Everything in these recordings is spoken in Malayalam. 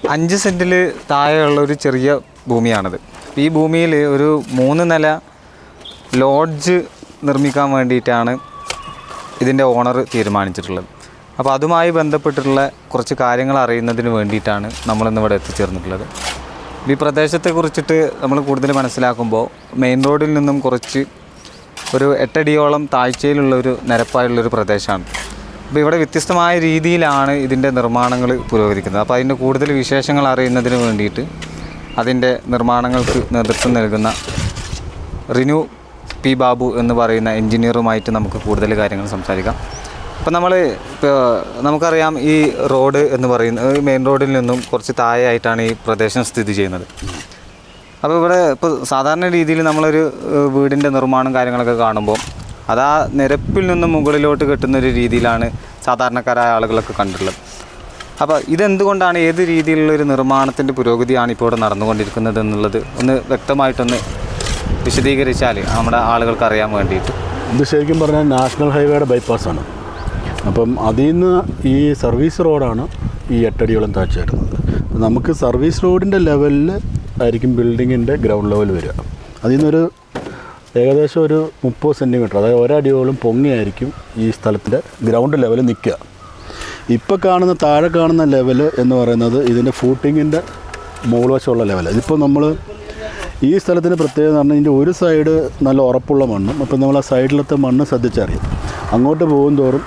5 സെൻറ്റിൽ താഴെയുള്ള ഒരു ചെറിയ ഭൂമിയാണിത്. ഈ ഭൂമിയിൽ ഒരു 3 നില ലോഡ്ജ് നിർമ്മിക്കാൻ വേണ്ടിയിട്ടാണ് ഇതിൻ്റെ ഓണർ തീരുമാനിച്ചിട്ടുള്ളത്. അപ്പോൾ അതുമായി ബന്ധപ്പെട്ടിട്ടുള്ള കുറച്ച് കാര്യങ്ങൾ അറിയുന്നതിന് വേണ്ടിയിട്ടാണ് നമ്മളിന്നിവിടെ എത്തിച്ചേർന്നിട്ടുള്ളത്. ഈ പ്രദേശത്തെക്കുറിച്ചിട്ട് നമ്മൾ കൂടുതൽ മനസ്സിലാക്കുമ്പോൾ മെയിൻ റോഡിൽ നിന്നും കുറച്ച് ഒരു 8 അടിയോളം താഴ്ചയിലുള്ളൊരു നിരപ്പായുള്ളൊരു പ്രദേശമാണ്. അപ്പോൾ ഇവിടെ വ്യത്യസ്തമായ രീതിയിലാണ് ഇതിൻ്റെ നിർമ്മാണങ്ങൾ പുരോഗമിക്കുന്നത്. അപ്പോൾ അതിൻ്റെ കൂടുതൽ വിശേഷങ്ങൾ അറിയുന്നതിന് വേണ്ടിയിട്ട് അതിൻ്റെ നിർമ്മാണങ്ങൾക്ക് നേതൃത്വം നൽകുന്ന റിനു പി ബാബു എന്ന് പറയുന്ന എൻജിനീയറുമായിട്ട് നമുക്ക് കൂടുതൽ കാര്യങ്ങൾ സംസാരിക്കാം. അപ്പോൾ നമുക്കറിയാം, ഈ റോഡ് എന്ന് പറയുന്നത് മെയിൻ റോഡിൽ നിന്നും കുറച്ച് താഴെയായിട്ടാണ് ഈ പ്രദേശം സ്ഥിതി ചെയ്യുന്നത്. അപ്പോൾ ഇവിടെ ഇപ്പോൾ സാധാരണ രീതിയിൽ നമ്മളൊരു വീടിൻ്റെ നിർമ്മാണം കാര്യങ്ങളൊക്കെ കാണുമ്പോൾ അത് ആ നിരപ്പിൽ നിന്നും മുകളിലോട്ട് കെട്ടുന്നൊരു രീതിയിലാണ് സാധാരണക്കാരായ ആളുകളൊക്കെ കണ്ടിട്ടുള്ളത്. അപ്പോൾ ഇതെന്തുകൊണ്ടാണ്, ഏത് രീതിയിലുള്ളൊരു നിർമ്മാണത്തിൻ്റെ പുരോഗതിയാണ് ഇപ്പോൾ ഇവിടെ നടന്നുകൊണ്ടിരിക്കുന്നത് എന്നുള്ളത് ഒന്ന് വ്യക്തമായിട്ടൊന്ന് വിശദീകരിച്ചാൽ നമ്മുടെ ആളുകൾക്ക് അറിയാൻ വേണ്ടിയിട്ട്. ഇത് ശരിക്കും പറഞ്ഞാൽ നാഷണൽ ഹൈവേയുടെ ബൈപ്പാസാണ്. അപ്പം അതിൽ നിന്ന് ഈ സർവീസ് റോഡാണ് ഈ 8 അടിയോളം താഴ്ച വരുന്നത്. നമുക്ക് സർവീസ് റോഡിൻ്റെ ലെവലിൽ ആയിരിക്കും ബിൽഡിങ്ങിൻ്റെ ഗ്രൗണ്ട് ലെവൽ വരിക. അതിൽ നിന്നൊരു ഏകദേശം ഒരു 30 സെൻറ്റിമീറ്റർ, അതായത് 1 അടിയോളം പൊങ്ങിയായിരിക്കും ഈ സ്ഥലത്തിൻ്റെ ഗ്രൗണ്ട് ലെവൽ നിൽക്കുക. ഇപ്പോൾ കാണുന്ന താഴെ കാണുന്ന ലെവൽ എന്ന് പറയുന്നത് ഇതിൻ്റെ ഫൂട്ടിങ്ങിൻ്റെ മുകൾ വശമുള്ള ലെവൽ. ഇതിപ്പോൾ നമ്മൾ ഈ സ്ഥലത്തിന് പ്രത്യേകത എന്ന് പറഞ്ഞാൽ ഇതിൻ്റെ ഒരു സൈഡ് നല്ല ഉറപ്പുള്ള മണ്ണും, അപ്പോൾ നമ്മൾ ആ സൈഡിലത്തെ മണ്ണ് ശ്രദ്ധിച്ചറിയും. അങ്ങോട്ട് പോകും തോറും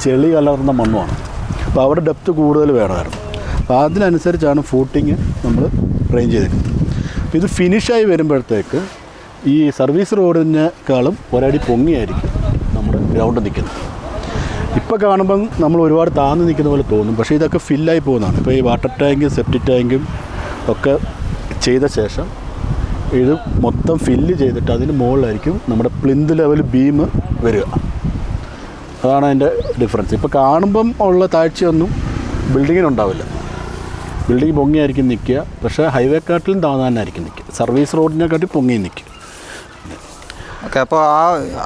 ചെളി കലർന്ന മണ്ണുമാണ്. അപ്പോൾ അവിടെ ഡെപ്ത് കൂടുതൽ വേണമായിരുന്നു. അപ്പോൾ അതിനനുസരിച്ചാണ് ഫൂട്ടിങ് നമ്മൾ റേഞ്ച് ചെയ്തിരിക്കുന്നത്. അപ്പോൾ ഇത് ഫിനിഷായി വരുമ്പോഴത്തേക്ക് ഈ സർവീസ് റോഡിനേക്കാളും 1 അടി പൊങ്ങിയായിരിക്കും നമ്മുടെ ഗ്രൗണ്ട് നിൽക്കുന്നത്. ഇപ്പോൾ കാണുമ്പം നമ്മൾ ഒരുപാട് താഴ്ന്ന് നിൽക്കുന്ന പോലെ തോന്നും, പക്ഷേ ഇതൊക്കെ ഫില്ലായി പോകുന്നതാണ്. ഇപ്പോൾ ഈ വാട്ടർ ടാങ്കും സെപ്റ്റിക് ടാങ്കും ഒക്കെ ചെയ്ത ശേഷം ഇത് മൊത്തം ഫില്ല് ചെയ്തിട്ട് അതിന് മുകളിലായിരിക്കും നമ്മുടെ പ്ലിന്ത് ലെവൽ ബീം വരിക. അതാണ് അതിൻ്റെ ഡിഫറൻസ്. ഇപ്പോൾ കാണുമ്പം ഉള്ള താഴ്ചയൊന്നും ബിൽഡിങ്ങിനുണ്ടാവില്ല. ബിൽഡിങ് പൊങ്ങിയായിരിക്കും നിൽക്കുക, പക്ഷേ ഹൈവേക്കാട്ടിലും താഴ്ന്നായിരിക്കും നിൽക്കുക. സർവീസ് റോഡിനെക്കാട്ടി പൊങ്ങി നിൽക്കും. ഓക്കെ. അപ്പോൾ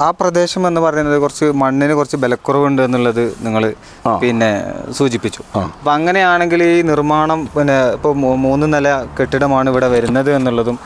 ആ പ്രദേശം എന്ന് പറയുന്നത് കുറച്ച് മണ്ണിന് കുറച്ച് ബലക്കുറവുണ്ട് എന്നുള്ളത് നിങ്ങൾ സൂചിപ്പിച്ചു. അപ്പോൾ അങ്ങനെയാണെങ്കിൽ ഈ നിർമ്മാണം ഇപ്പോൾ 3 നില കെട്ടിടമാണ് ഇവിടെ വരുന്നത് എന്നുള്ളതും